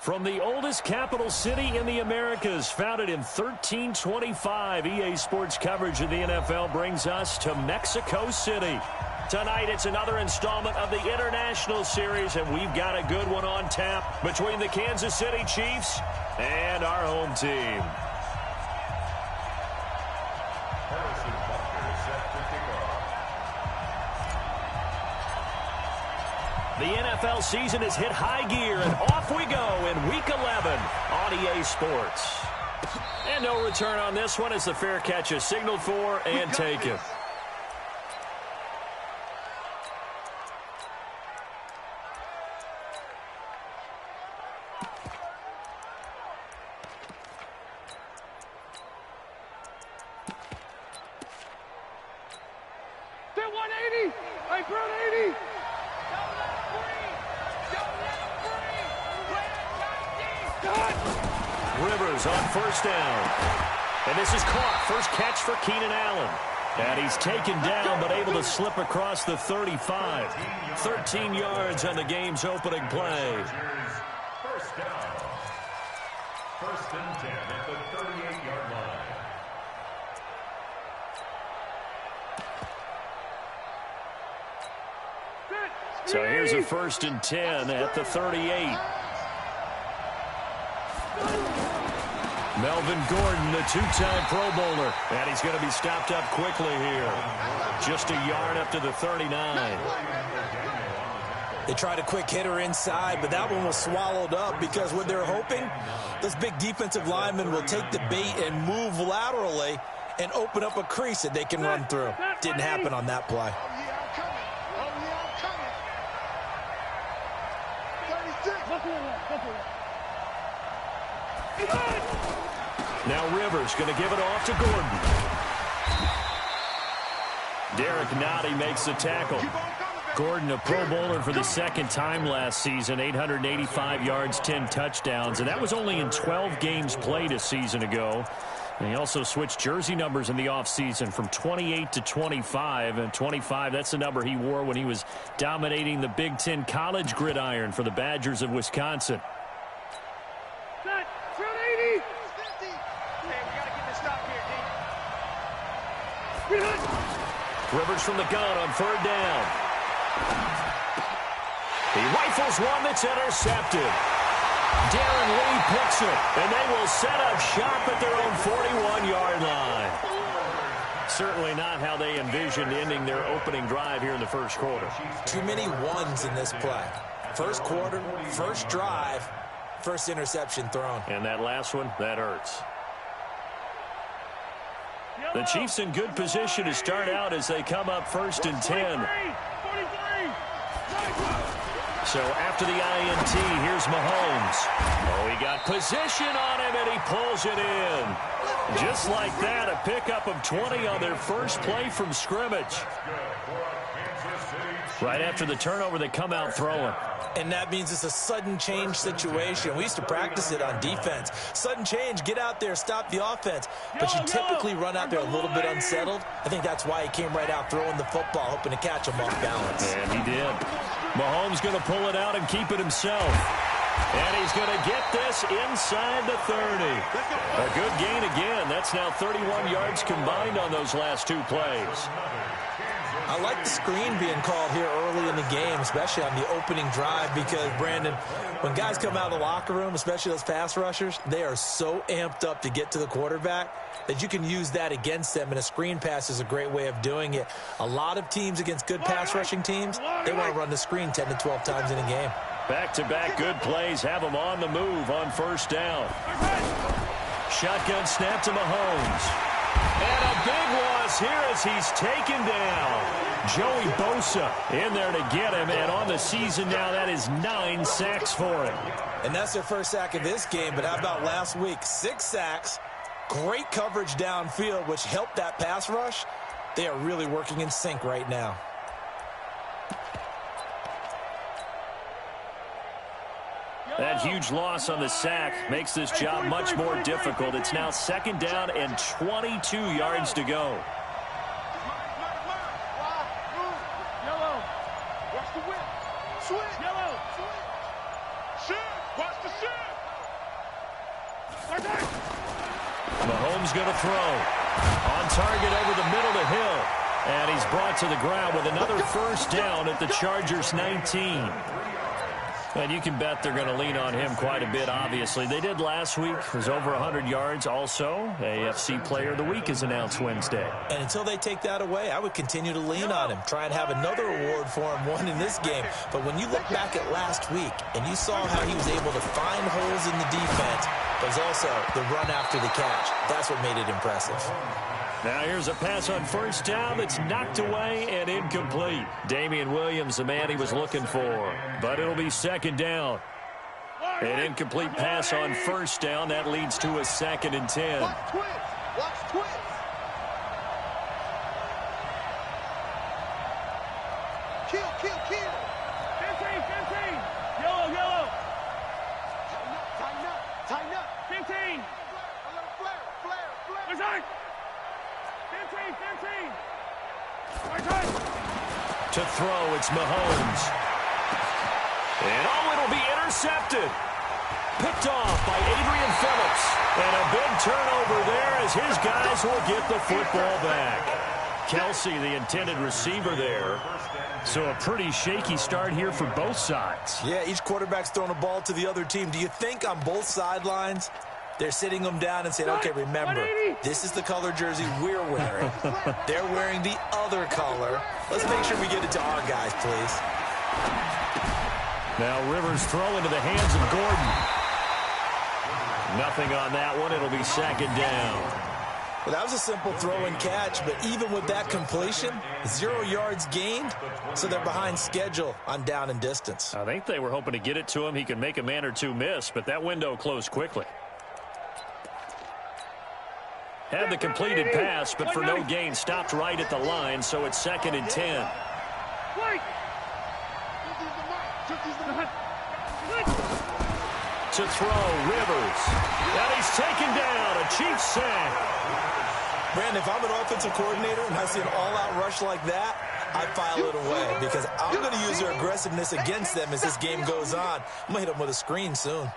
From the oldest capital city in the Americas, founded in 1325, EA Sports coverage of the NFL brings us to Mexico City. Tonight, it's another installment of the International Series, and we've got a good one on tap between the Kansas City Chiefs and our home team. The NFL season has hit high gear, and off we go in Week 11 on EA Sports. And no return on this one as the fair catch is signaled for and taken. They're 180! I brought 80! Rivers on first down. And this is caught. First catch for Keenan Allen. And he's taken down but able to slip across the 35. 13 yards on the game's opening play. First down. First and 10 at the 38-yard line. So here's a first and 10 at the 38. Melvin Gordon, the two-time Pro Bowler. And he's going to be stopped up quickly here. Just a yard up to the 39. They tried a quick hitter inside, but that one was swallowed up because what they're hoping, those big defensive linemen will take the bait and move laterally and open up a crease that they can run through. Didn't happen on that play. Now Rivers going to give it off to Gordon. Derek Nottie makes the tackle. Gordon, a Pro Bowler for the second time last season, 885 yards, 10 touchdowns, and that was only in 12 games played a season ago. And he also switched jersey numbers in the offseason from 28 to 25, and 25, that's the number he wore when he was dominating the Big Ten college gridiron for the Badgers of Wisconsin. Rivers from the gun on third down. He rifles one that's intercepted. Darren Lee picks it, and they will set up shop at their own 41-yard line. Certainly not how they envisioned ending their opening drive here in the first quarter. Too many ones in this play. First quarter, first drive, first interception thrown. And that last one, that hurts. The Chiefs in good position to start out as they come up first and 10. So after the INT, here's Mahomes. Oh, he got position on him, and he pulls it in. Just like that, a pickup of 20 on their first play from scrimmage. Right after the turnover, they come out throwing. And that means it's a sudden change situation. We used to practice it on defense. Sudden change, get out there, stop the offense. But you typically run out there a little bit unsettled. I think that's why he came right out throwing the football, hoping to catch him off balance. And he did. Mahomes going to pull it out and keep it himself. And he's going to get this inside the 30. A good gain again. That's now 31 yards combined on those last two plays. I like the screen being called here early in the game, especially on the opening drive, because, Brandon, when guys come out of the locker room, especially those pass rushers, they are so amped up to get to the quarterback that you can use that against them, and a screen pass is a great way of doing it. A lot of teams against good pass rushing teams, they want to run the screen 10 to 12 times in a game. Back-to-back good plays have them on the move on first down. Shotgun snap to Mahomes. And a big loss here as he's taken down. Joey Bosa in there to get him, and on the season now, that is 9 sacks for him. And that's their first sack of this game, but how about last week? 6 sacks, great coverage downfield, which helped that pass rush. They are really working in sync right now. That huge loss on the sack makes this job much more difficult. It's now second down and 22 yards to go. Yellow. Watch the whip. Switch. Yellow. Switch. Watch the shit. Williams going to throw. On target over the middle to Hill. And he's brought to the ground with another first down at the Chargers' 19. And you can bet they're going to lean on him quite a bit, obviously. They did last week. It was over 100 yards also. AFC Player of the Week is announced Wednesday. And until they take that away, I would continue to lean on him. Try and have another award for him, one in this game. But when you look back at last week and you saw how he was able to find holes in the defense, there's also the run after the catch. That's what made it impressive. Now here's a pass on first down that's knocked away and incomplete. Damian Williams, the man he was looking for. But it'll be second down. An incomplete pass on first down. That leads to a 2nd and 10. Watch twist. Watch twist. Kill, kill, kill. 15, 15. Yellow, yellow. Tighten up, tighten up. 15. Flare, flare, flare. What's that? 15, 15. To throw, it's Mahomes. And it'll be intercepted. Picked off by Adrian Phillips. And a big turnover there as his guys will get the football back. Kelsey, the intended receiver there. So a pretty shaky start here for both sides. Yeah, each quarterback's throwing a ball to the other team. Do you think on both sidelines they're sitting them down and saying, okay, remember, this is the color jersey we're wearing. They're wearing the other color. Let's make sure we get it to our guys, please. Now Rivers throw into the hands of Gordon. Nothing on that one. It'll be second down. Well, that was a simple throw and catch, but even with that completion, 0 yards gained, so they're behind schedule on down and distance. I think they were hoping to get it to him. He could make a man or two miss, but that window closed quickly. Had the completed pass, but for no gain, stopped right at the line, so it's 2nd and 10. To throw, Rivers. And he's taken down, a Chiefs sack. Brandon, if I'm an offensive coordinator and I see an all-out rush like that, I file it away because I'm going to use their aggressiveness against them as this game goes on. I'm going to hit them with a screen soon.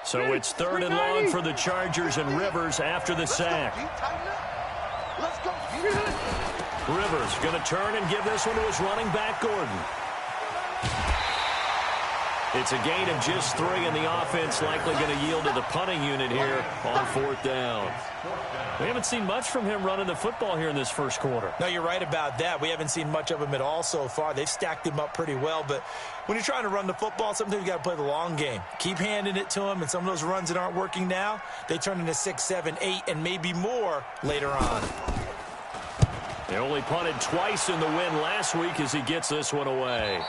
So it's 3rd and long for the Chargers and Rivers after the sack. Rivers going to turn and give this one to his running back, Gordon. It's a gain of just 3, and the offense likely going to yield to the punting unit here on 4th down. We haven't seen much from him running the football here in this first quarter. No, you're right about that. We haven't seen much of him at all so far. They've stacked him up pretty well, but when you're trying to run the football, sometimes you got to play the long game. Keep handing it to him, and some of those runs that aren't working now, they turn into 6, 7, 8, and maybe more later on. They only punted twice in the win last week as he gets this one away.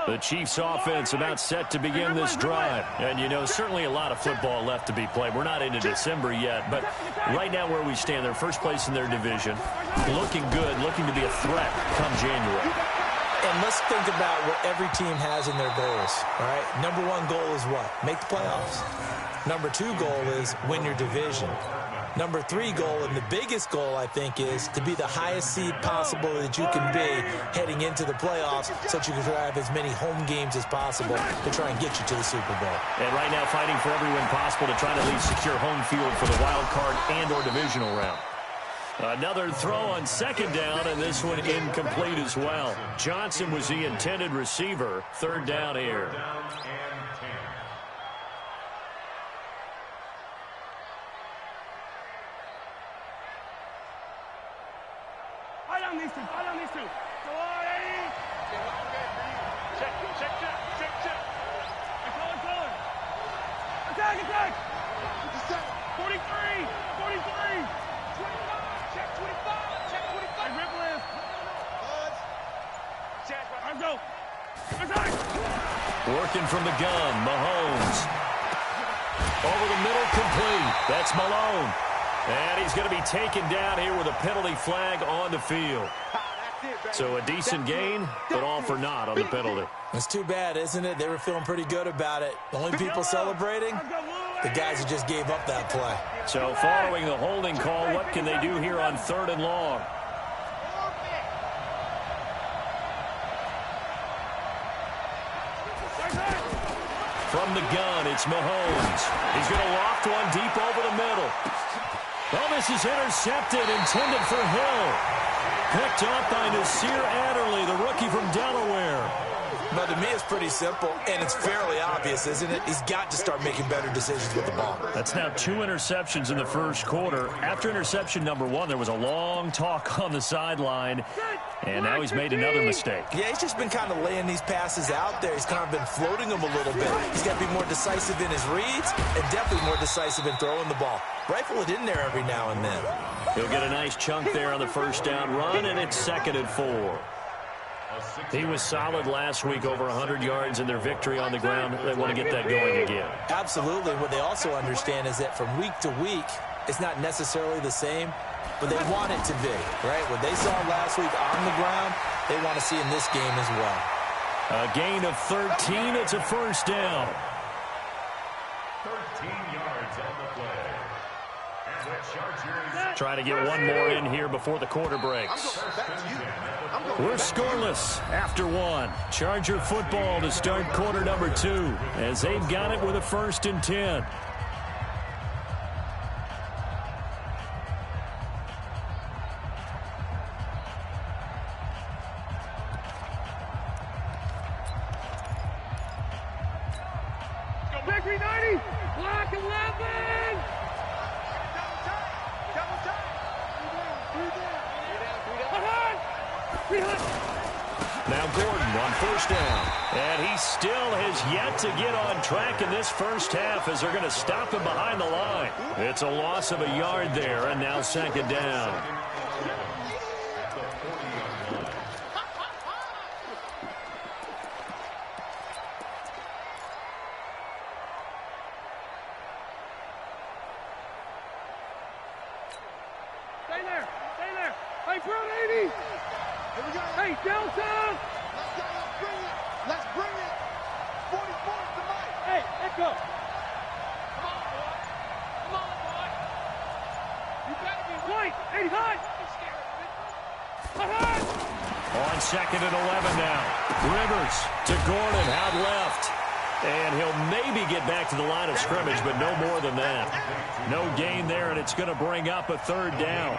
The Chiefs offense about set to begin this drive. And, you know, certainly a lot of football left to be played. We're not into December yet, but right now where we stand, they're first place in their division. Looking good, looking to be a threat come January. And let's think about what every team has in their goals, all right? Number 1 goal is what? Make the playoffs. Number 2 goal is win your division. Number 3 goal, and the biggest goal, I think, is to be the highest seed possible that you can be heading into the playoffs so that you can have as many home games as possible to try and get you to the Super Bowl. And right now fighting for every win possible to try to at least secure home field for the wild card and or divisional round. Another throw on 2nd down, and this one incomplete as well. Johnson was the intended receiver. 3rd down here. Fight on these two. Go on, Eddie. Check. It's going. Attack. 43. 25. Check 25. Hey, rip list. Let's go. Attack. working from the gun. Mahomes. Over the middle, complete. That's Malone. And he's going to be taken down here with a penalty flag on the field. So a decent gain, but all for naught on the penalty. It's too bad, isn't it? They were feeling pretty good about it. The only people celebrating, the guys who just gave up that play. So following the holding call, what can they do here on 3rd and long? From the gun, it's Mahomes. He's going to loft one deep over the middle. Oh, this is intercepted, intended for Hill. Picked up by Nasir Adderley, the rookie from Delaware. But to me, it's pretty simple, and it's fairly obvious, isn't it? He's got to start making better decisions with the ball. That's now 2 interceptions in the first quarter. After interception number 1, there was a long talk on the sideline, and now he's made another mistake. Yeah, he's just been kind of laying these passes out there. He's kind of been floating them a little bit. He's got to be more decisive in his reads and definitely more decisive in throwing the ball. Rifle it in there every now and then. He'll get a nice chunk there on the first down run, and it's 2nd and 4. He was solid last week, over 100 yards in their victory on the ground. They want to get that going again. Absolutely. What they also understand is that from week to week, it's not necessarily the same, but they want it to be, right? What they saw last week on the ground, they want to see in this game as well. A gain of 13. It's a first down. 13 yards on the play. And the Chargers trying to get one more in here before the quarter breaks. We're scoreless after 1. Charger football to start quarter number 2 as they've got it with a 1st and 10. Victory 90! Block 11! Now Gordon on first down. And he still has yet to get on track in this first half as they're going to stop him behind the line. It's a loss of a yard there, and now 2nd down. Stay there! Stay there! Hey, front 80! Here we go. Hey, Delta! Let's go. Let's bring it. Let's bring it. 44 to Mike. Hey, let's go. Come on, boy. Come on, boy. You better be right. 80 high. On 2nd and 11 now. Rivers to Gordon out left. And he'll maybe get back to the line of scrimmage, but no more than that. No gain there, and it's going to bring up a 3rd down.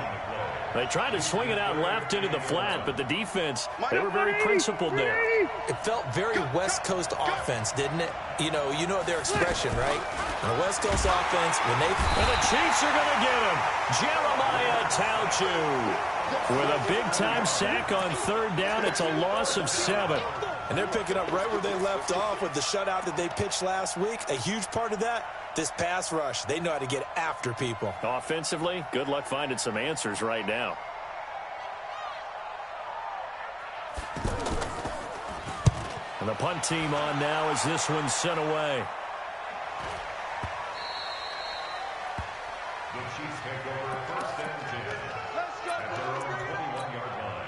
They tried to swing it out left into the flat, but the defense, they were very principled there. It felt very West Coast offense, didn't it? You know their expression, right? On a West Coast offense, when they... And the Chiefs are going to get him. Jeremiah Tauchu with a big-time sack on 3rd down. It's a loss of 7. And they're picking up right where they left off with the shutout that they pitched last week. A huge part of that, this pass rush. They know how to get after people. Offensively, good luck finding some answers right now. And the punt team on now as this one's sent away. The Chiefs take over 1st and 10. Let's go. At their own 21-yard line.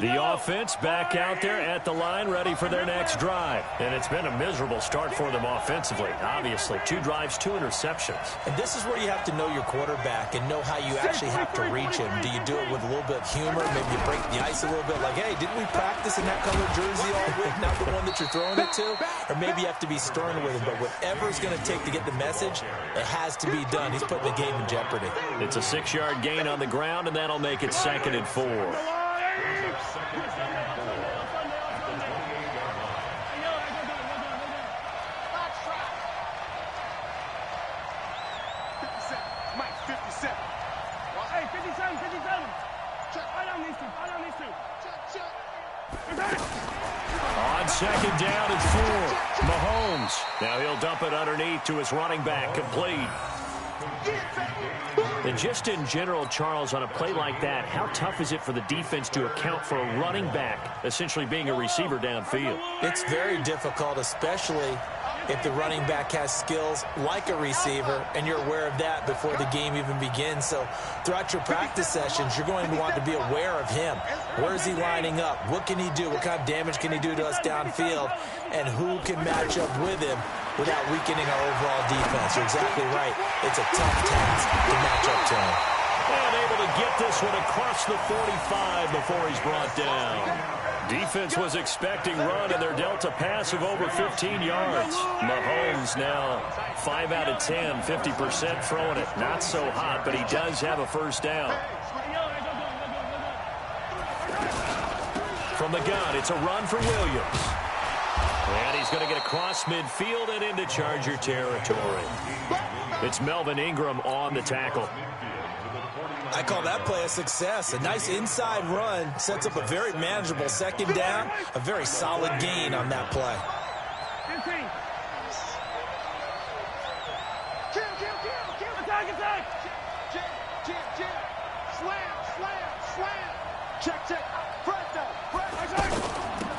The offense back out there at the line, ready for their next drive. And it's been a miserable start for them offensively. Obviously, 2 drives, 2 interceptions. And this is where you have to know your quarterback and know how you actually have to reach him. Do you do it with a little bit of humor? Maybe you break the ice a little bit like, hey, didn't we practice in that color jersey all week, not the one that you're throwing it to? Or maybe you have to be stern with him. But whatever it's going to take to get the message, it has to be done. He's putting the game in jeopardy. It's a 6-yard gain on the ground, and that'll make it 2nd and 4. On 2nd down and 4, Mahomes. Now he'll dump it underneath to his running back, complete. And just in general, Charles, on a play like that, how tough is it for the defense to account for a running back essentially being a receiver downfield? It's very difficult, especially if the running back has skills like a receiver, and you're aware of that before the game even begins. So throughout your practice sessions, you're going to want to be aware of him. Where is he lining up? What can he do? What kind of damage can he do to us downfield? And who can match up with him without weakening our overall defense? You're exactly right. It's a tough task to match up to him. And able to get this one across the 45 before he's brought down. Defense was expecting run, and they're dealt a pass of over 15 yards. Mahomes now 5 out of 10, 50% throwing it. Not so hot, but he does have a first down. From the gun, it's a run for Williams. And he's going to get across midfield and into Charger territory. It's Melvin Ingram on the tackle. I call that play a success. A nice inside run sets up a very manageable second down. A very solid gain on that play.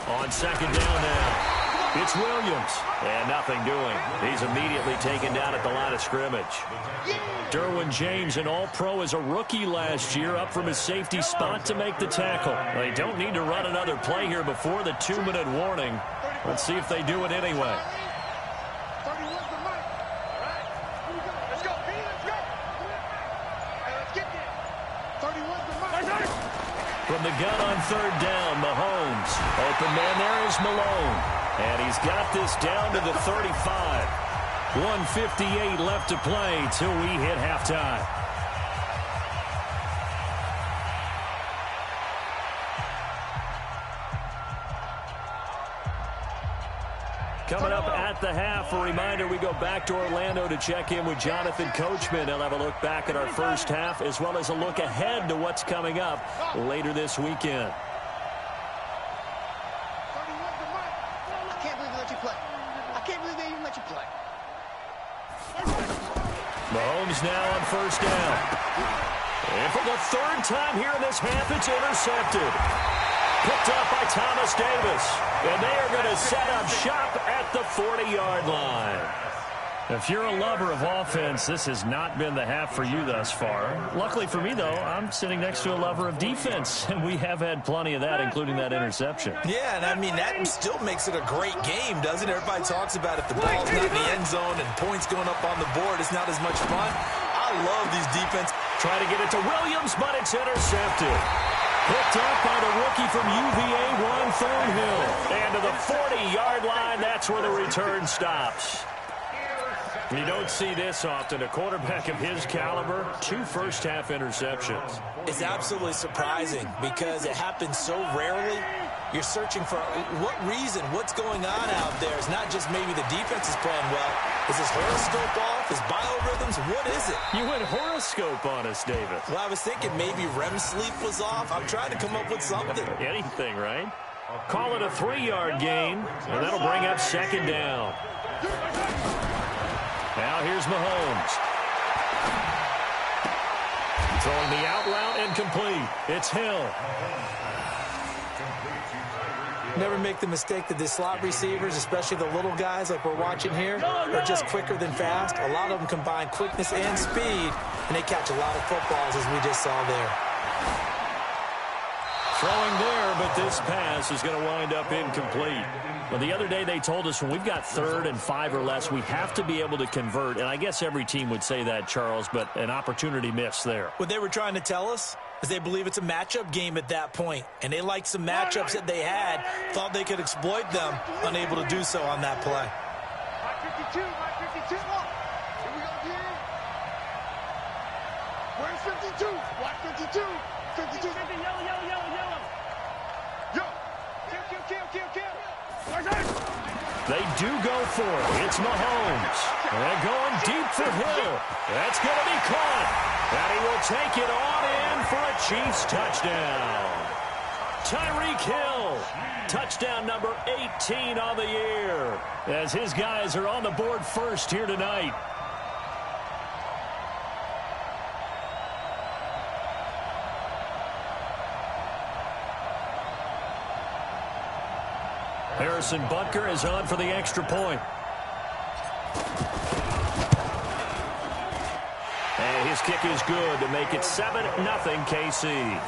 On second down now. It's Williams, and nothing doing. He's immediately taken down at the line of scrimmage. Derwin James, an all-pro as a rookie last year, up from his safety spot to make the tackle. They don't need to run another play here before the 2-minute warning. Let's see if they do it anyway. From the gun on third down, Mahomes. Open man there is Malone. And he's got this down to the 35. 1:58 left to play till we hit halftime. Coming up at the half, a reminder, we go back to Orlando to check in with Jonathan Coachman. He'll have a look back at our first half as well as a look ahead to what's coming up later this weekend. Mahomes now on first down. And for the third time here in this half, it's intercepted. Picked up by Thomas Davis. And they are going to set up shop at the 40-yard line. If you're a lover of offense, this has not been the half for you thus far. Luckily for me, though, I'm sitting next to a lover of defense, and we have had plenty of that, including that interception. Yeah, and I mean, that still makes it a great game, doesn't it? Everybody talks about if the ball's not in the end zone and points going up on the board, it's not as much fun. I love these defense. Try to get it to Williams, but it's intercepted. Picked up by the rookie from UVA, Juan Thornhill. And to the 40-yard line, that's where the return stops. You don't see this often. A quarterback of his caliber, 2 first-half interceptions. It's absolutely surprising because it happens so rarely. You're searching for what reason, what's going on out there. It's not just maybe the defense is playing well. Is his horoscope off? His biorhythms? What is it? You went horoscope on us, David. Well, I was thinking maybe REM sleep was off. I'm trying to come up with something. Anything, right? Call it a 3-yard gain, and that'll bring up second down. Now here's Mahomes. Throwing the out route incomplete. It's Hill. Never make the mistake that the slot receivers, especially the little guys like we're watching here, are just quicker than fast. A lot of them combine quickness and speed, and they catch a lot of footballs, as we just saw there. Throwing there, but this pass is going to wind up incomplete. Well, the other day they told us when we've got 3rd and 5 or less, we have to be able to convert. And I guess every team would say that, Charles, but an opportunity missed there. What they were trying to tell us is they believe it's a matchup game at that point. And they liked some matchups that they had, thought they could exploit them, unable to do so on that play. 52, 52. Here we go again. Where's 52? Watch 52. 52. Yellow. Yo. Kill. They do go for it. It's Mahomes. They're going deep for Hill. That's going to be caught. And he will take it on in for a Chiefs touchdown. Tyreek Hill. Touchdown number 18 on the year. As his guys are on the board first here tonight. Harrison Butker is on for the extra point. And his kick is good to make it 7-0 KC.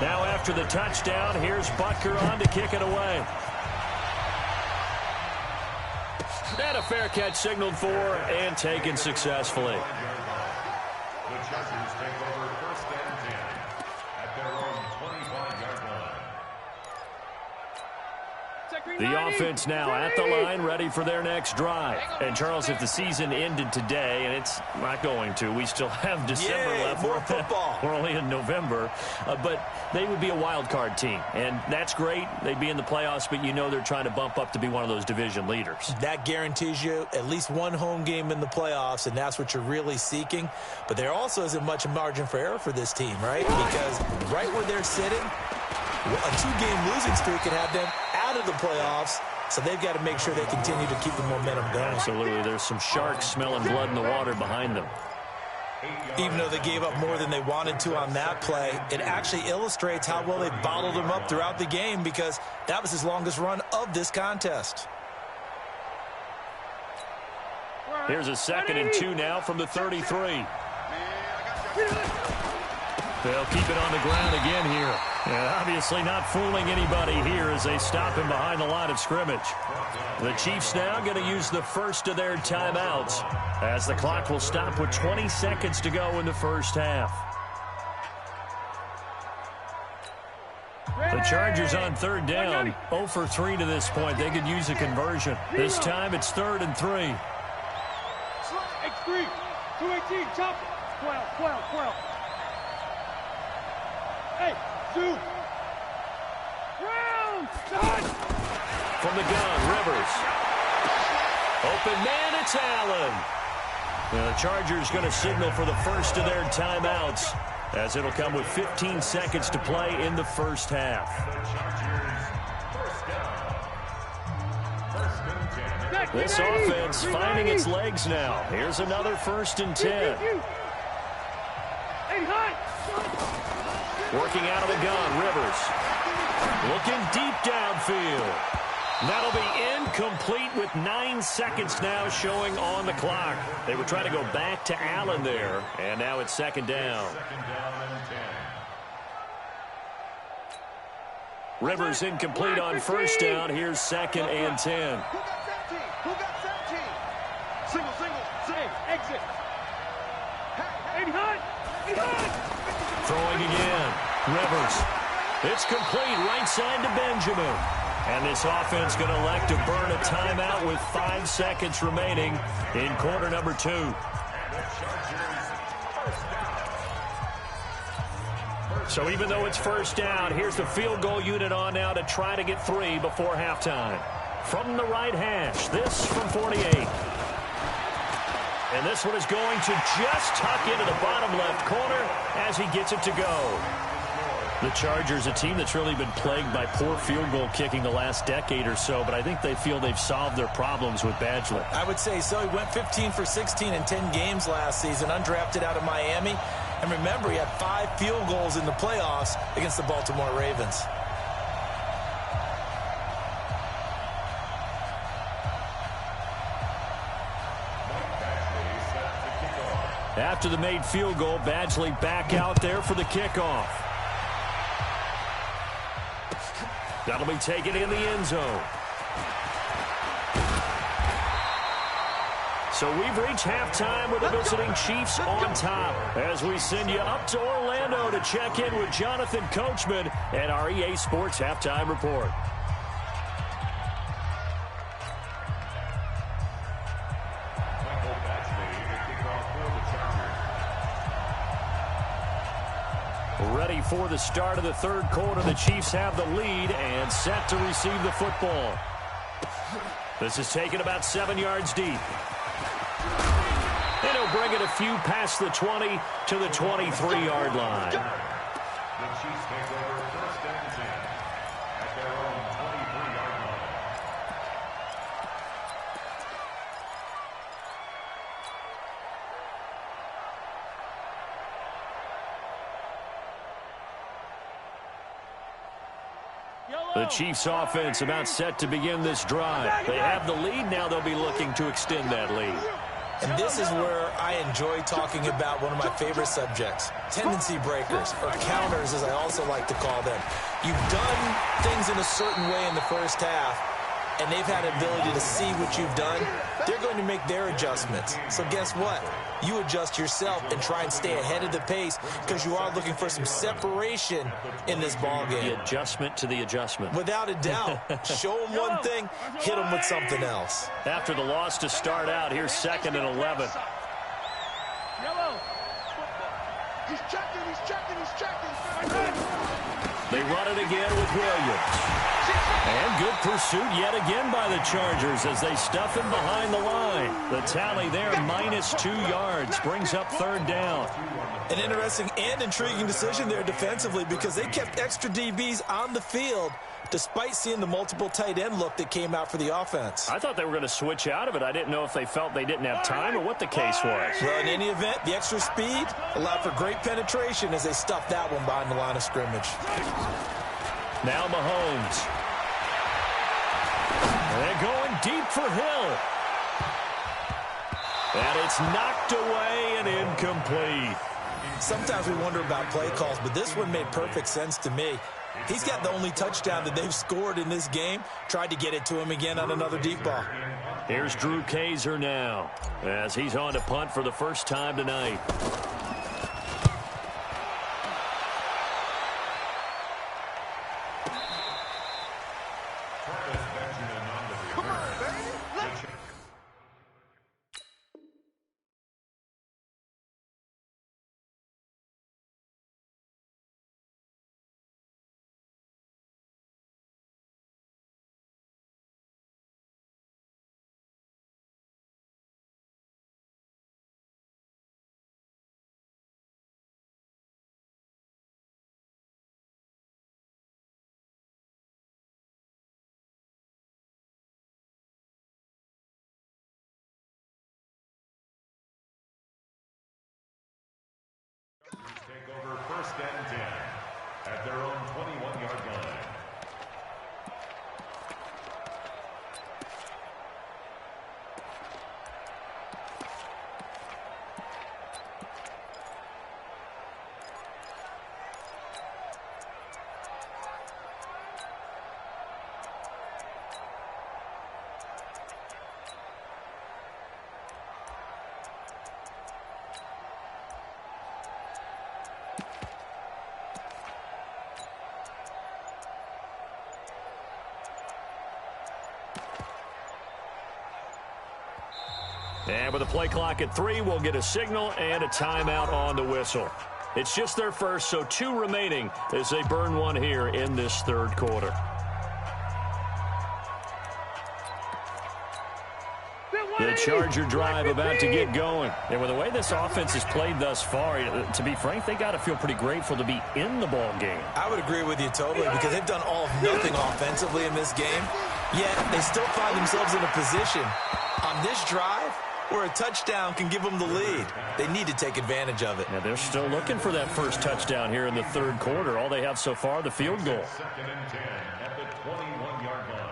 Now after the touchdown, here's Butker on to kick it away. And a fair catch signaled for and taken successfully. The Chargers take over 1st and 10 at their own 25-yard line. The offense now at the line, ready for their next drive. And, Charles, if the season ended today, and it's not going to, we still have December left. More football. We're only in November. But they would be a wild card team. And that's great. They'd be in the playoffs, but you know they're trying to bump up to be one of those division leaders. That guarantees you at least one home game in the playoffs, and that's what you're really seeking. But there also isn't much margin for error for this team, right? Because right where they're sitting, a 2-game losing streak could have them out of the playoffs, so they've got to make sure they continue to keep the momentum going. Absolutely. There's some sharks smelling blood in the water behind them. Even though they gave up more than they wanted to on that play, it actually illustrates how well they bottled them up throughout the game, because that was his longest run of this contest. Here's a 2nd and 2 now from the 33. They'll keep it on the ground again here. And obviously not fooling anybody here as they stop him behind the line of scrimmage. The Chiefs now going to use the first of their timeouts as the clock will stop with 20 seconds to go in the first half. The Chargers on 3rd down, 0 for 3 to this point. They could use a conversion. This time it's 3rd and 3. X3, 218, chop. 12. Hey, Zoo. Round, done. From the gun, Rivers. Open man, it's Allen. The Chargers going to signal for the first of their timeouts, as it'll come with 15 seconds to play in the first half. This offense finding its legs now. Here's another 1st and 10. Working out of the gun, Rivers. Looking deep downfield. That'll be incomplete with 9 seconds now showing on the clock. They were trying to go back to Allen there, and now it's 2nd down. Rivers incomplete on 1st down. Here's 2nd and 10. Who got 17? Single. Hey, exit. Hey, Hunt. Throwing again. Rivers. It's complete right side to Benjamin. And this offense going to elect to burn a timeout with 5 seconds remaining in quarter number 2. So even though it's 1st down, here's the field goal unit on now to try to get 3 before halftime. From the right hash, this from 48. And this one is going to just tuck into the bottom left corner as he gets it to go. The Chargers, a team that's really been plagued by poor field goal kicking the last decade or so, but I think they feel they've solved their problems with Badgley. I would say so. He went 15 for 16 in 10 games last season, undrafted out of Miami. And remember, he had 5 field goals in the playoffs against the Baltimore Ravens. After the made field goal, Badgley back out there for the kickoff. That'll be taken in the end zone. So we've reached halftime with the visiting Chiefs on top as we send you up to Orlando to check in with Jonathan Coachman and our EA Sports Halftime Report. Ready for the start of the 3rd quarter. The Chiefs have the lead and set to receive the football. This is taken about 7 yards deep. And he'll bring it a few past the 20 to the 23-yard line. The Chiefs take over 1st and 10 at their own 23-yard line. The Chiefs offense about set to begin this drive. They have the lead. Now they'll be looking to extend that lead. And this is where I enjoy talking about one of my favorite subjects, tendency breakers, or counters as I also like to call them. You've done things in a certain way in the first half, and they've had the ability to see what you've done. They're going to make their adjustments. So guess what? You adjust yourself and try and stay ahead of the pace because you are looking for some separation in this ball game. The adjustment to the adjustment. Without a doubt. Show them one thing, hit them with something else. After the loss to start out, here's 2nd and 11. Yellow. He's checking. They run it again with Williams. And good pursuit yet again by the Chargers as they stuff him behind the line. The tally there, -2 yards, brings up 3rd down. An interesting and intriguing decision there defensively because they kept extra DBs on the field despite seeing the multiple tight end look that came out for the offense. I thought they were going to switch out of it. I didn't know if they felt they didn't have time or what the case was. Well, in any event, the extra speed allowed for great penetration as they stuffed that one behind the line of scrimmage. Now Mahomes. They're going deep for Hill. And it's knocked away and incomplete. Sometimes we wonder about play calls, but this one made perfect sense to me. He's got the only touchdown that they've scored in this game. Tried to get it to him again on another deep ball. Here's Drew Kaiser now as he's on to punt for the first time tonight. Take over 1st and 10 at their own 21-yard line. And with the play clock at 3, we'll get a signal and a timeout on the whistle. It's just their first, so 2 remaining as they burn one here in this 3rd quarter. The Charger drive about to get going. And with the way this offense has played thus far, to be frank, they got to feel pretty grateful to be in the ball game. I would agree with you totally because they've done all of nothing offensively in this game, yet they still find themselves in a position on this drive where a touchdown can give them the lead. They need to take advantage of it. Now they're still looking for that first touchdown here in the 3rd quarter. All they have so far, the field goal. 2nd and 10 at the 21-yard line.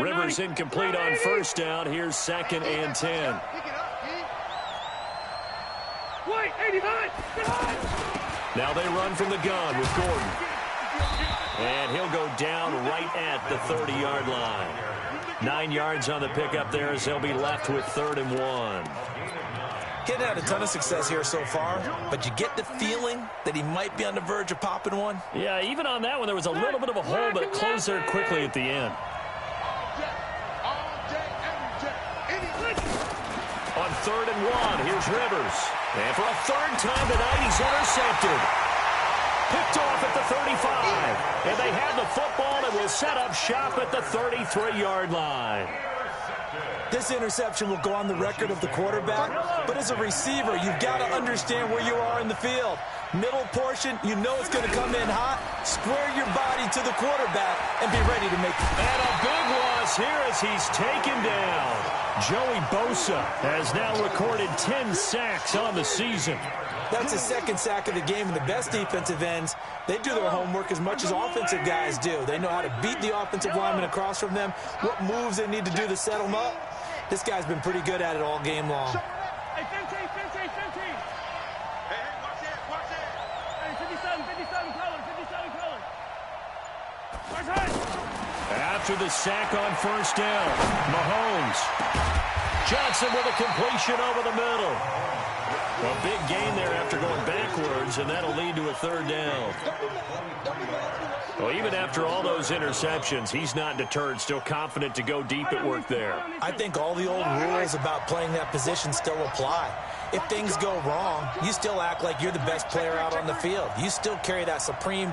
Rivers incomplete on 1st down. Here's 2nd and 10. Wait, 89. Now they run from the gun with Gordon. And he'll go down right at the 30-yard line. 9 yards on the pickup there as they'll be left with 3rd and 1. He hadn't had a ton of success here so far, but you get the feeling that he might be on the verge of popping one. Yeah, even on that one, there was a little bit of a hole, but it closed there quickly at the end. On 3rd and 1, here's Rivers. And for a 3rd time tonight, he's intercepted. Picked off at the 35. And they have the football and will set up shop at the 33-yard line. This interception will go on the record of the quarterback, but as a receiver, you've got to understand where you are in the field. Middle portion, you know it's going to come in hot. Square your body to the quarterback and be ready to make it. And a big loss falls here as he's taken down. Joey Bosa has now recorded 10 sacks on the season. That's his second sack of the game, and the best defensive ends, they do their homework as much as offensive guys do. They know how to beat the offensive lineman across from them, what moves they need to do to set them up. This guy's been pretty good at it all game long. Hey, 15. Hey, watch it. Hey, 57 color. After the sack on first down, Mahomes. Johnson with a completion over the middle. A big gain there after going backwards, and that'll lead to a third down. Well, even after all those interceptions, he's not deterred, still confident to go deep at work there. I think all the old rules about playing that position still apply. If things go wrong, you still act like you're the best player out on the field. You still carry that supreme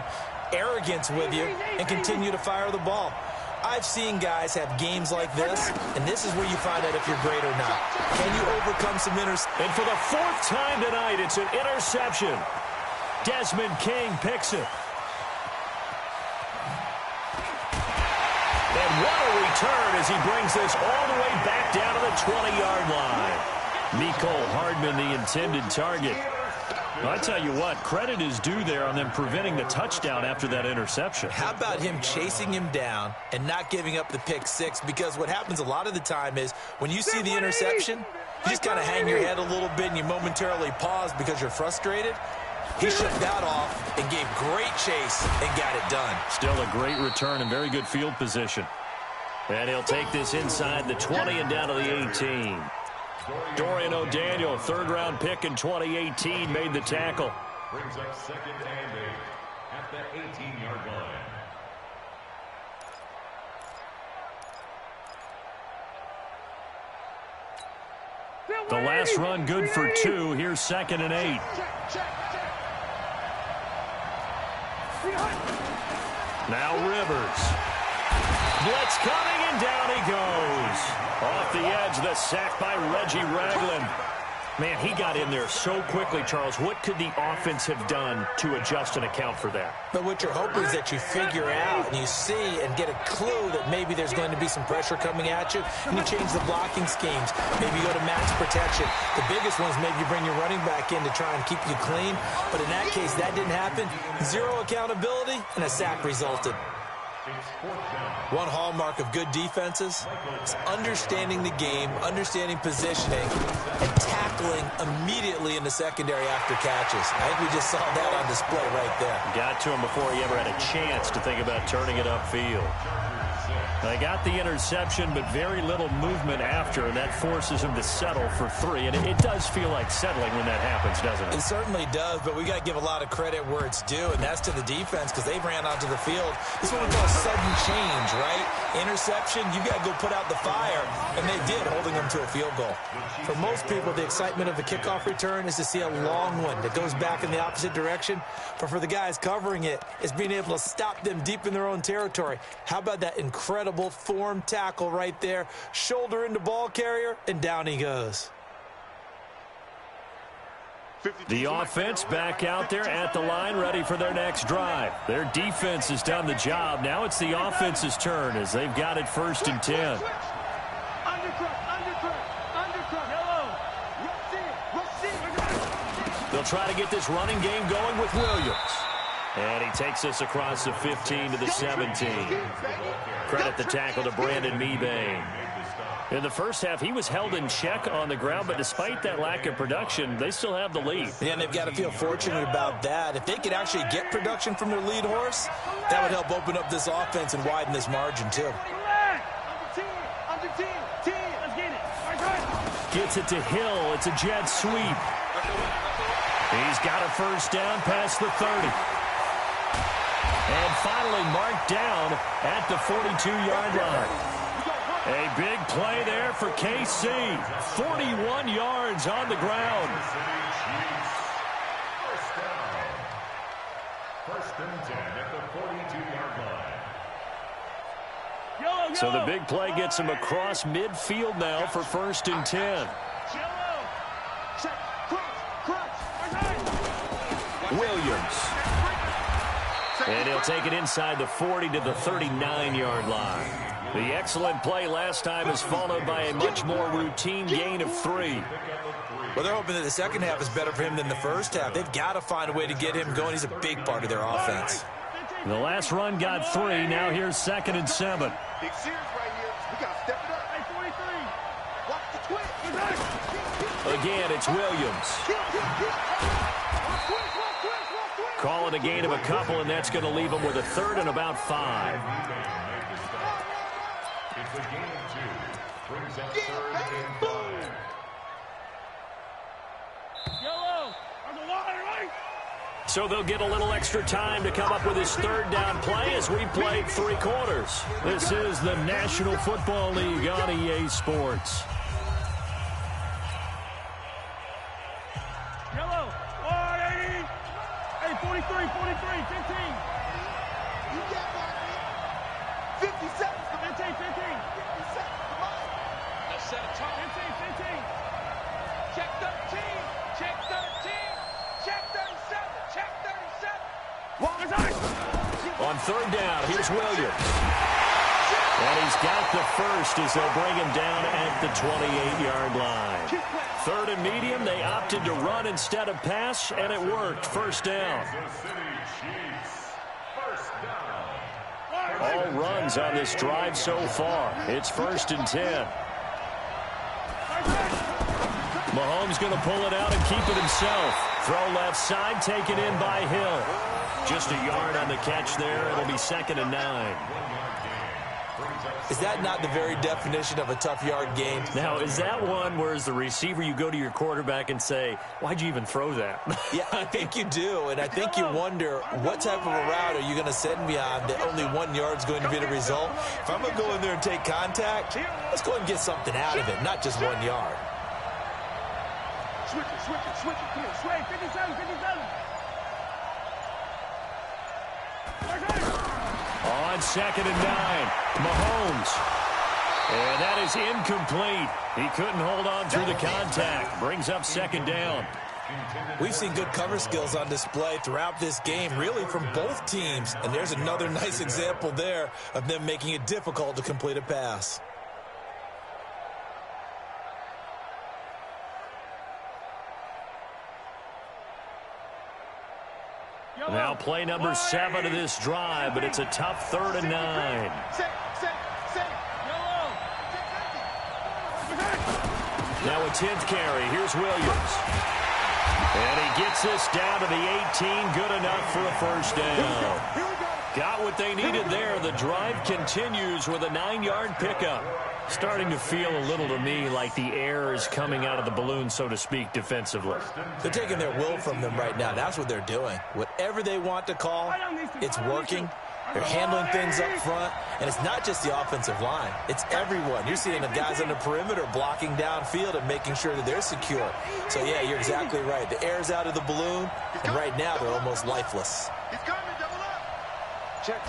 arrogance with you and continue to fire the ball. I've seen guys have games like this, and this is where you find out if you're great or not. Can you overcome some interceptions? And for the fourth time tonight, it's an interception. Desmond King picks it. And what a return as he brings this all the way back down to the 20-yard line. Mecole Hardman, the intended target. Well, I tell you what, credit is due there on them preventing the touchdown after that interception. How about him chasing him down and not giving up the pick six? Because what happens a lot of the time is when you see the interception, you just kind of hang your head a little bit and you momentarily pause because you're frustrated. He shook that off and gave great chase and got it done. Still a great return and very good field position. And he'll take this inside the 20 and down to the 18. Dorian O'Daniel, third-round pick in 2018, made the tackle. Brings up second and 8 at the 18-yard line. The last run good for 2. Here's second and 8. Now Rivers. Blitz coming, and down he goes. Off the edge, the sack by Reggie Ragland. Man, he got in there so quickly, Charles. What could the offense have done to adjust and account for that? But what you're hoping is that you figure out and you see and get a clue that maybe there's going to be some pressure coming at you, and you change the blocking schemes. Maybe you go to max protection. The biggest one is maybe you bring your running back in to try and keep you clean. But in that case, that didn't happen. Zero accountability, and a sack resulted. One hallmark of good defenses is understanding the game, understanding positioning, and tackling immediately in the secondary after catches. I think we just saw that on display right there. Got to him before he ever had a chance to think about turning it upfield. They got the interception, but very little movement after, and that forces him to settle for 3. And it does feel like settling when that happens, doesn't it? It certainly does, but we got to give a lot of credit where it's due, and that's to the defense because they ran onto the field. This is what we call sudden change, right? Interception, you got to go put out the fire, and they did, holding them to a field goal. For most people, the excitement of the kickoff return is to see a long one that goes back in the opposite direction. But for the guys covering it, it's being able to stop them deep in their own territory. How about that incredible form tackle right there? Shoulder into ball carrier, and down he goes. The offense back out there at the line, ready for their next drive. Their defense has done the job. Now it's the offense's turn as they've got it 1st and 10. They'll try to get this running game going with Williams. And he takes us across the 15 to the 17. Credit the tackle to Brandon Mebane. In the first half, he was held in check on the ground, but despite that lack of production, they still have the lead. Yeah, and they've got to feel fortunate about that. If they could actually get production from their lead horse, that would help open up this offense and widen this margin, too. Gets it to Hill. It's a jet sweep. He's got a first down past the 30. And finally marked down at the 42-yard line. A big play there for KC. 41 yards on the ground. First and 10 at the 42-yard line. So the big play gets him across midfield now for 1st and 10. Williams. And he'll take it inside the 40 to the 39-yard line. The excellent play last time is followed by a much more routine gain of 3. Well, they're hoping that the second half is better for him than the first half. They've got to find a way to get him going. He's a big part of their offense. The last run got 3. Now here's 2nd and 7. Big series right here. We got to step it up. Hey, 43. Watch the twitch. Again, it's Williams. Call it a gain of a couple, and that's going to leave him with a 3rd and about 5. It's a gain of 2. Brings up 3rd and 5. So they'll get a little extra time to come up with his 3rd down play as we played 3 quarters. This is the National Football League on EA Sports. Yellow, 180. Hey, 43, 15. You got that, 50 seconds. 15. 50 seconds. Come on. Let's set a time. 15. Check 13. Check 13. Check 37. Check 37. On 3rd down, here's Williams. And he's got the first as they'll bring him down at the 28-yard line. 3rd and medium, they opted to run instead of pass, and it worked. 1st down. All runs on this drive so far. It's 1st and 10. Mahomes going to pull it out and keep it himself. Throw left side, taken in by Hill. Just a yard on the catch there. It'll be 2nd and 9. Is that not the very definition of a tough yard gain? Now, is that one where as the receiver you go to your quarterback and say, why'd you even throw that? Yeah, I think you do, and I think you wonder what type of a route are you going to send me on that only 1 yard's going to be the result? If I'm going to go in there and take contact, let's go and get something out of it, not just 1 yard. Switch it. Come here. Sway, 57. On 2nd and 9, Mahomes. And that is incomplete. He couldn't hold on through the contact. Brings up 2nd down. We've seen good cover skills on display throughout this game, really from both teams. And there's another nice example there of them making it difficult to complete a pass. Now play number 7 of this drive, but it's a tough 3rd and 9. Now a 10th carry. Here's Williams. And he gets this down to the 18. Good enough for a 1st down. Got what they needed there. The drive continues with a 9-yard pickup. Starting to feel a little to me like the air is coming out of the balloon, so to speak, defensively. They're taking their will from them right now. That's what they're doing. Whatever they want to call, it's working. They're handling things up front, and it's not just the offensive line. It's everyone. You're seeing the guys on the perimeter blocking downfield and making sure that they're secure. So, yeah, you're exactly right. The air's out of the balloon, and right now they're almost lifeless. Check.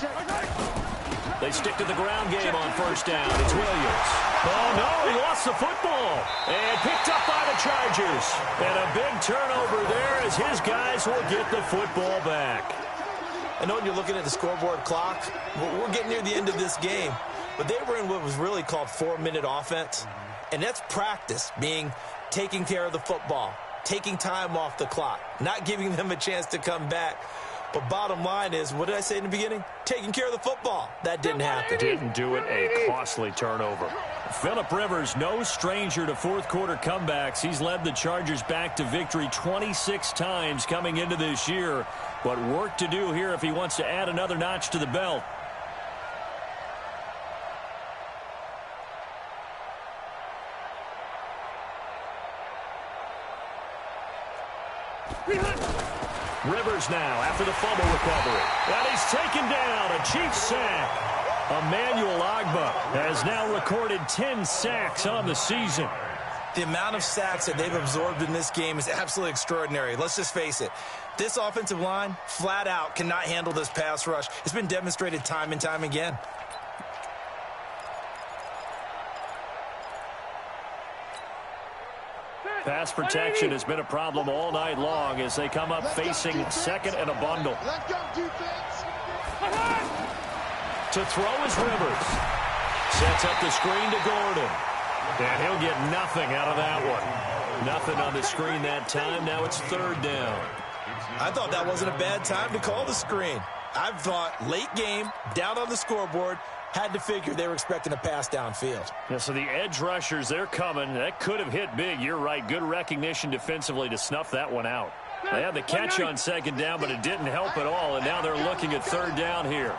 They stick to the ground game on 1st down. It's Williams. Oh, no, he lost the football. And picked up by the Chargers. And a big turnover there as his guys will get the football back. I know when you're looking at the scoreboard clock, we're getting near the end of this game. But they were in what was really called 4-minute offense. And that's practice, being taking care of the football, taking time off the clock, not giving them a chance to come back. But bottom line is, what did I say in the beginning? Taking care of the football. That didn't happen. Didn't do it. A costly turnover. Phillip Rivers, no stranger to fourth-quarter comebacks. He's led the Chargers back to victory 26 times coming into this year. But work to do here if he wants to add another notch to the belt. Rivers now after the fumble recovery. And he's taken down. A Chiefs sack. Emmanuel Ogbah has now recorded 10 sacks on the season. The amount of sacks that they've absorbed in this game is absolutely extraordinary. Let's just face it. This offensive line, flat out, cannot handle this pass rush. It's been demonstrated time and time again. Pass protection has been a problem all night long as they come up facing second and a bundle. Let's go, defense. To throw is Rivers. Sets up the screen to Gordon. And he'll get nothing out of that one. Nothing on the screen that time. Now it's third down. I thought that wasn't a bad time to call the screen. I thought late game, down on the scoreboard, had to figure they were expecting a pass downfield. Yeah, so the edge rushers, they're coming. That could have hit big. You're right. Good recognition defensively to snuff that one out. They had the catch on second down, but it didn't help at all, and now they're looking at third down here.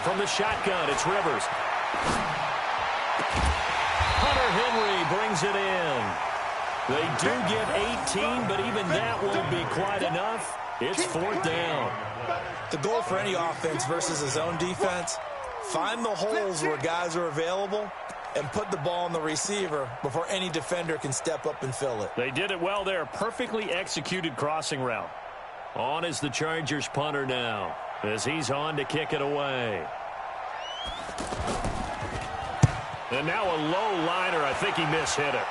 From the shotgun, it's Rivers. Hunter Henry brings it in. They do get 18, but even that won't be quite enough. It's fourth down. The goal for any offense versus a zone defense, find the holes where guys are available and put the ball on the receiver before any defender can step up and fill it. They did it well there. Perfectly executed crossing route. On is the Chargers punter now, as he's on to kick it away. And now a low liner. I think he mishit it.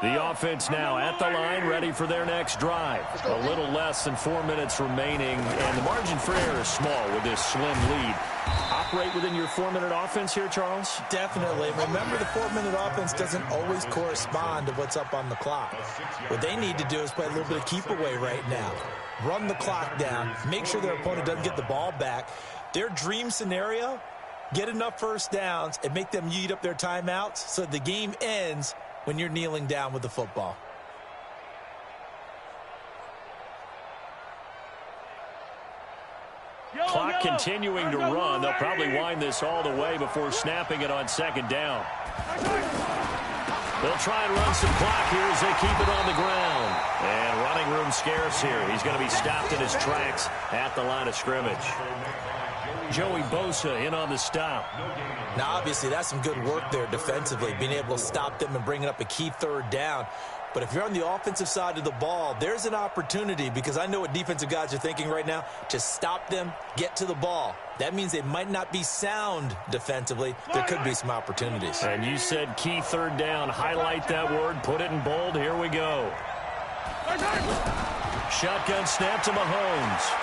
The offense now at the line, ready for their next drive. A little less than 4 minutes remaining, and the margin for error is small with this slim lead. Operate within your 4-minute offense here, Charles? Definitely. Remember, the 4-minute offense doesn't always correspond to what's up on the clock. What they need to do is play a little bit of keep away right now. Run the clock down. Make sure their opponent doesn't get the ball back. Their dream scenario, get enough first downs and make them eat up their timeouts so the game ends when you're kneeling down with the football. Clock continuing to run. They'll probably wind this all the way before snapping it on second down. They'll try and run some clock here as they keep it on the ground. And running room scarce here. He's going to be stopped in his tracks at the line of scrimmage. Joey Bosa in on the stop. Now, obviously, that's some good work there defensively, being able to stop them and bringing up a key third down. But if you're on the offensive side of the ball, there's an opportunity, because I know what defensive guys are thinking right now, to stop them, get to the ball. That means they might not be sound defensively. There could be some opportunities. And you said key third down. Highlight that word. Put it in bold. Here we go. Shotgun snap to Mahomes.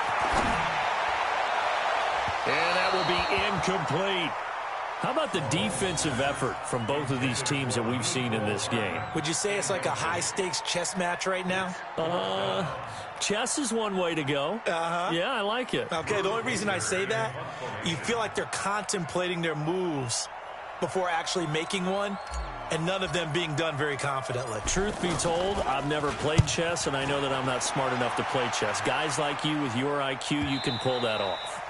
And that will be incomplete. How about the defensive effort from both of these teams that we've seen in this game? Would you say it's like a high-stakes chess match right now? Chess is one way to go. Yeah, I like it. Okay, the only reason I say that, you feel like they're contemplating their moves before actually making one, and none of them being done very confidently. Truth be told, I've never played chess, and I know that I'm not smart enough to play chess. Guys like you with your IQ, you can pull that off.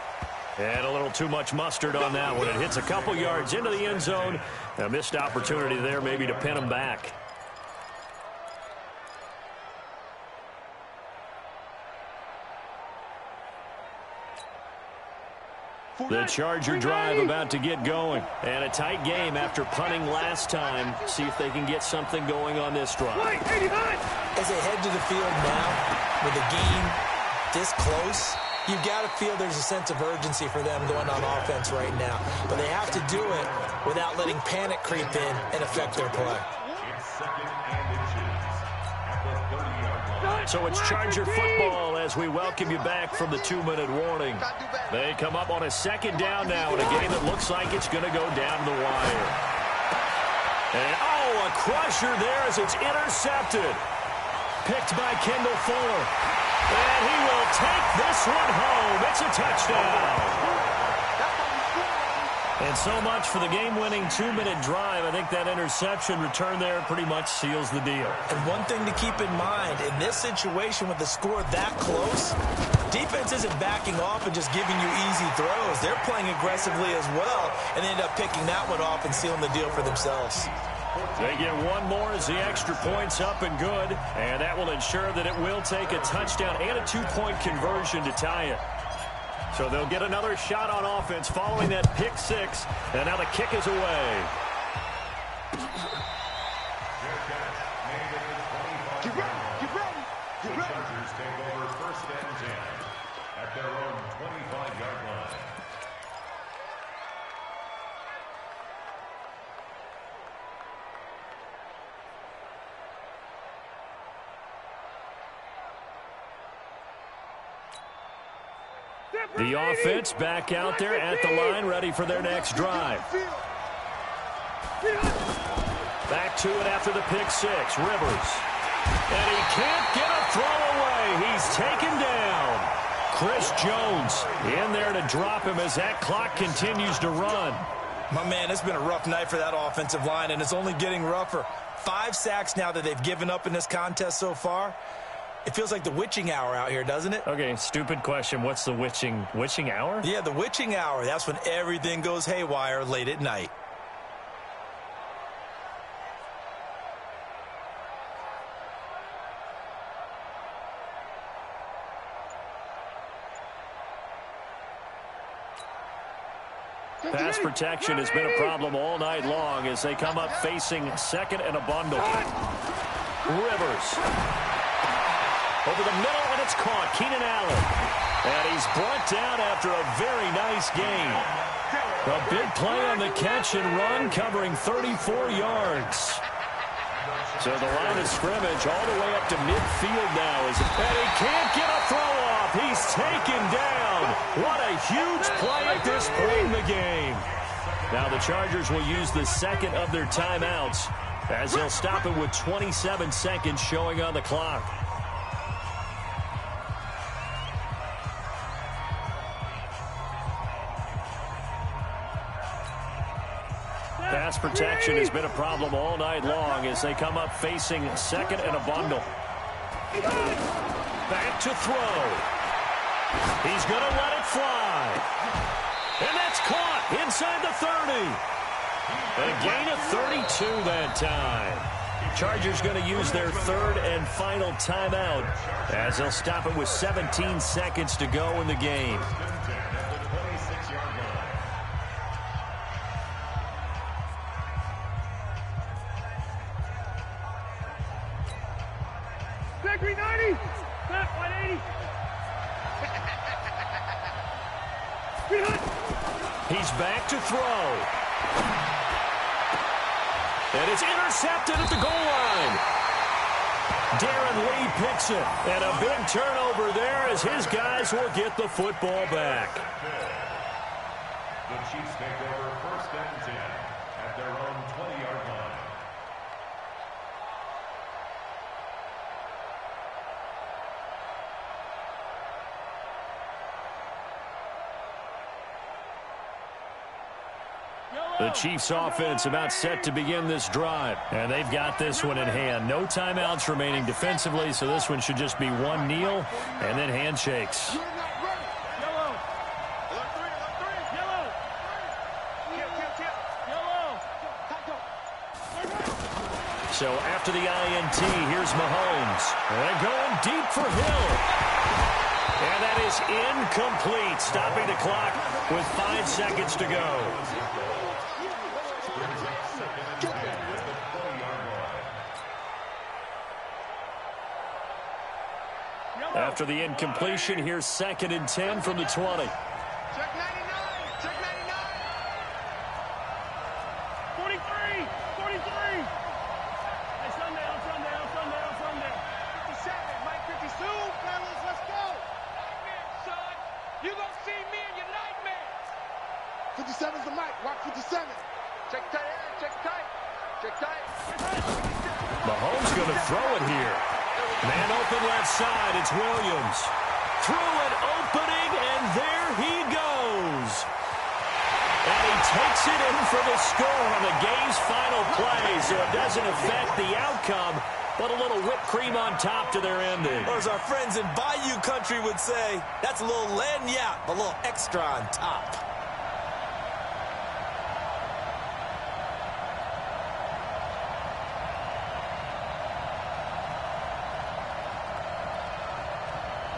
And a little too much mustard on that one. It hits a couple yards into the end zone. A missed opportunity there maybe to pin them back. The Charger drive about to get going. And a tight game after punting last time. See if they can get something going on this drive. As they head to the field now, with the game this close, you've got to feel there's a sense of urgency for them going on offense right now. But they have to do it without letting panic creep in and affect their play. So it's Charger football as we welcome you back from the 2-minute warning. They come up on a second down now in a game that looks like it's going to go down to the wire. And, a crusher there as it's intercepted. Picked by Kendall Fuller. And he will take this one home. It's a touchdown. And so much for the game-winning 2-minute drive. I think that interception return there pretty much seals the deal. And one thing to keep in mind, in this situation with the score that close, defense isn't backing off and just giving you easy throws. They're playing aggressively as well, and they end up picking that one off and sealing the deal for themselves. They get one more as the extra point's up and good, and that will ensure that it will take a touchdown and a two-point conversion to tie it. So they'll get another shot on offense following that pick six, and now the kick is away. Get ready, get ready, get ready. The Chargers take over first and 10 at their own 25-yard line. The offense back out there at the line, ready for their next drive. Back to it after the pick six. Rivers. And he can't get a throw away. He's taken down. Chris Jones in there to drop him as that clock continues to run. My man, it's been a rough night for that offensive line, and it's only getting rougher. 5 sacks now that they've given up in this contest so far. It feels like the witching hour out here, doesn't it? Okay, stupid question. What's the witching hour? Yeah, the witching hour. That's when everything goes haywire late at night. Pass protection has been a problem all night long as they come up facing second and a bundle. Rivers. Over the middle, and it's caught. Keenan Allen. And he's brought down after a very nice gain. A big play on the catch and run, covering 34 yards. So the line of scrimmage all the way up to midfield now. And he can't get a throw off. He's taken down. What a huge play at this point in the game. Now the Chargers will use the second of their timeouts as they'll stop it with 27 seconds showing on the clock. Pass protection has been a problem all night long as they come up facing second and a bundle. Back to throw. He's going to let it fly. And that's caught inside the 30. A gain of 32 that time. Chargers going to use their third and final timeout as they'll stop it with 17 seconds to go in the game. Back 390. Back 180. He's back to throw. And it's intercepted at the goal line. Darren Lee picks it. And a big turnover there as his guys will get the football back. The Chiefs take over first and 10 at their own 20-yard line. The Chiefs offense about set to begin this drive. And they've got this one in hand. No timeouts remaining defensively, so this one should just be one kneel and then handshakes. Yellow. Alert three. Yellow. So after the INT, here's Mahomes. And going deep for Hill. And that is incomplete, stopping the clock with 5 seconds to go. After the incompletion, here's second and 10 from the 20. Check 99. Check 99. 43. 43. Hey, Sunday. 57. Mike 52. Fellas, let's go. Nightmare, son. You gonna see me in your nightmares. 57's the mic. Watch 57. Check tight, Aaron. Check tight. Check tight. Mahomes going to throw it here. Man open left side, it's Williams. Through an opening, and there he goes. And he takes it in for the score on the game's final play, so it doesn't affect the outcome, but a little whipped cream on top to their ending. Or as our friends in Bayou Country would say, that's a little lagniappe, a little extra on top.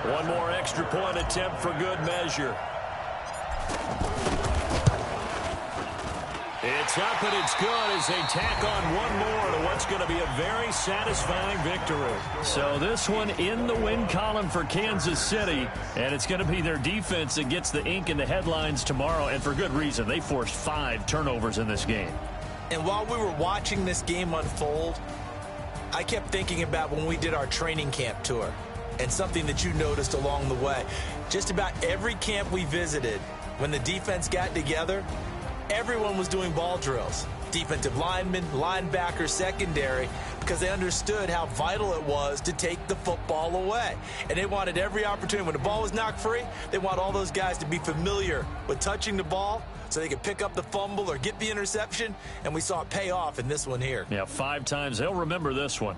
One more extra point attempt for good measure. It's up and it's good as they tack on one more to what's going to be a very satisfying victory. So this one in the win column for Kansas City, and it's going to be their defense that gets the ink in the headlines tomorrow, and for good reason. They forced 5 turnovers in this game. And while we were watching this game unfold, I kept thinking about when we did our training camp tour and something that you noticed along the way. Just about every camp we visited, when the defense got together, everyone was doing ball drills. Defensive linemen, linebackers, secondary, because they understood how vital it was to take the football away. And they wanted every opportunity. When the ball was knocked free, they want all those guys to be familiar with touching the ball so they could pick up the fumble or get the interception. And we saw it pay off in this one here. Yeah, 5 times. They'll remember this one.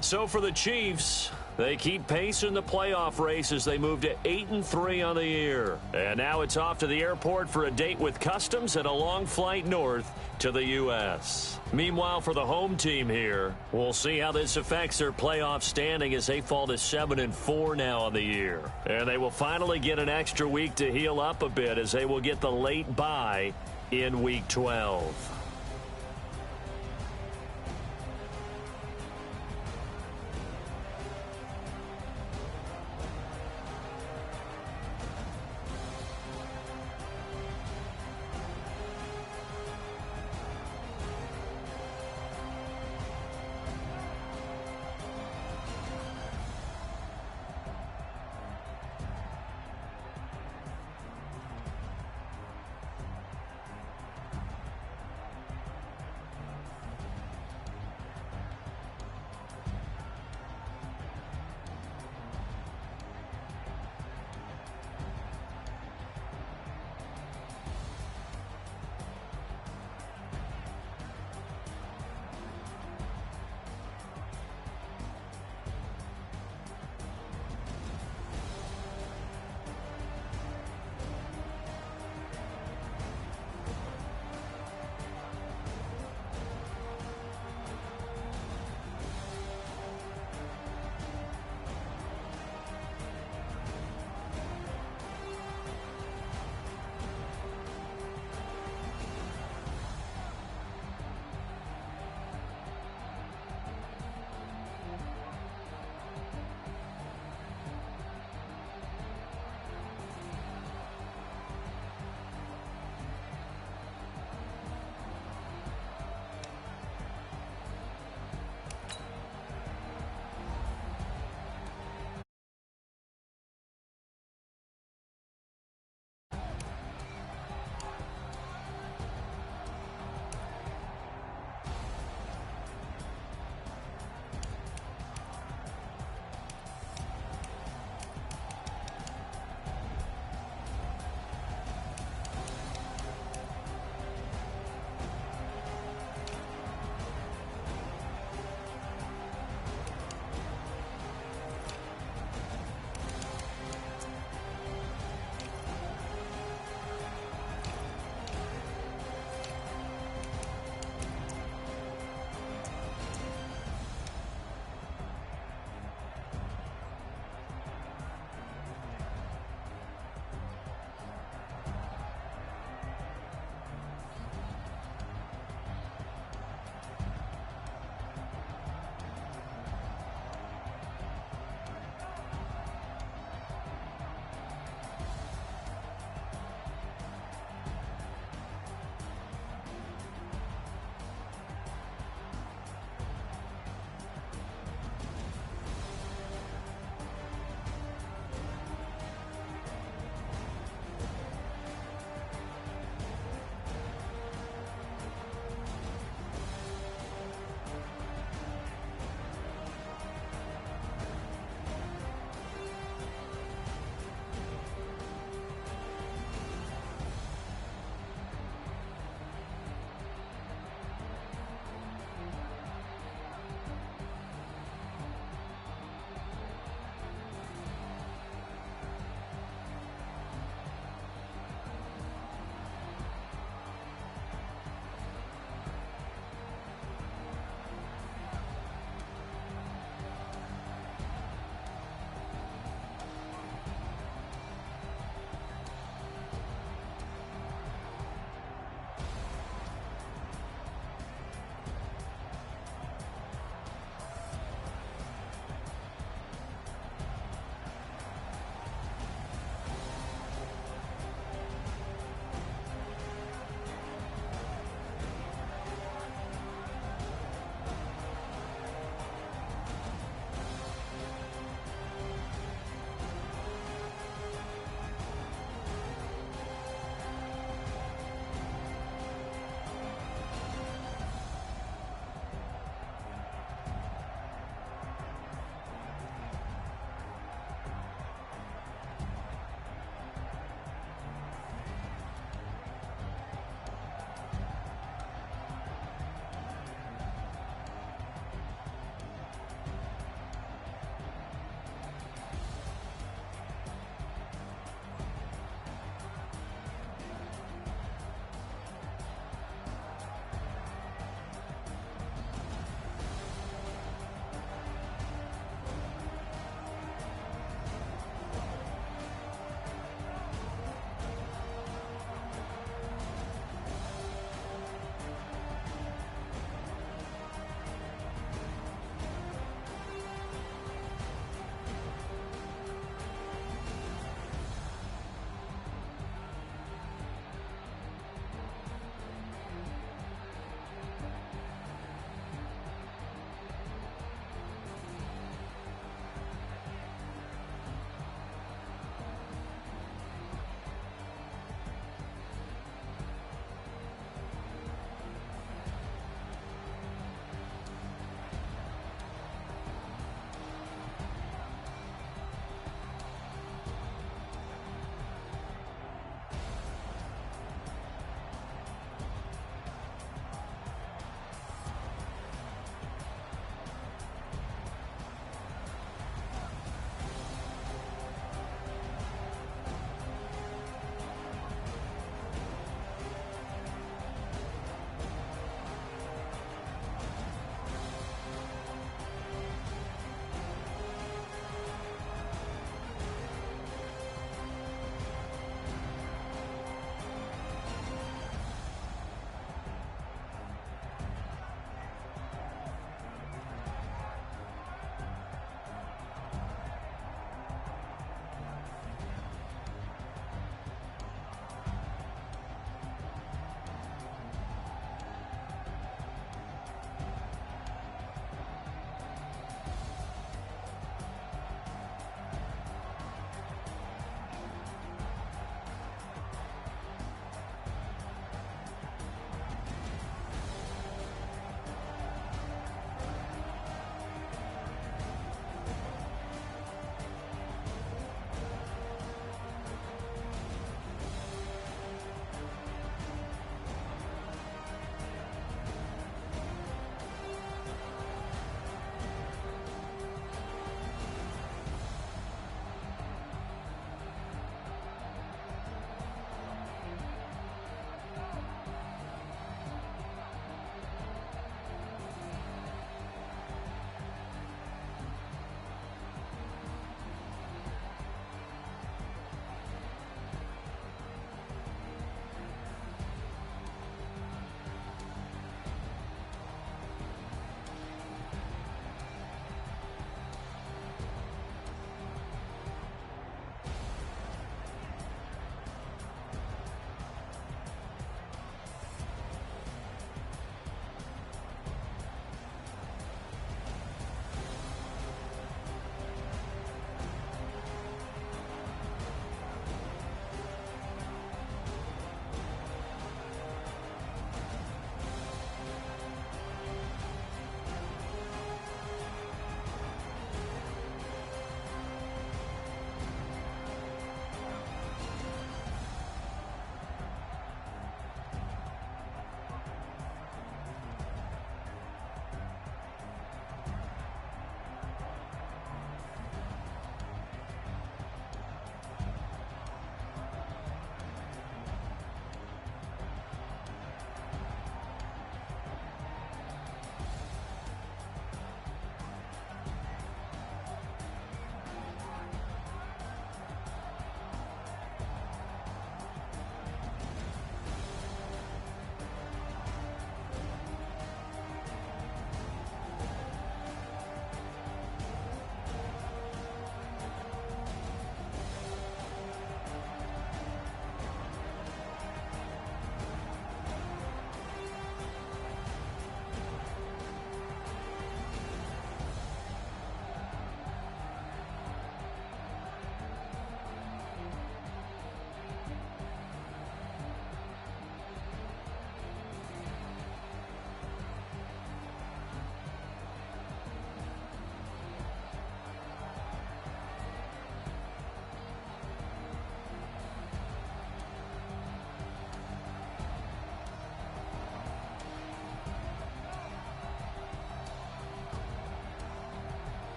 So for the Chiefs, they keep pace in the playoff race as they move to 8-3 on the year. And now it's off to the airport for a date with customs and a long flight north to the U.S. Meanwhile, for the home team here, we'll see how this affects their playoff standing as they fall to 7-4 now on the year. And they will finally get an extra week to heal up a bit as they will get the late bye in Week 12.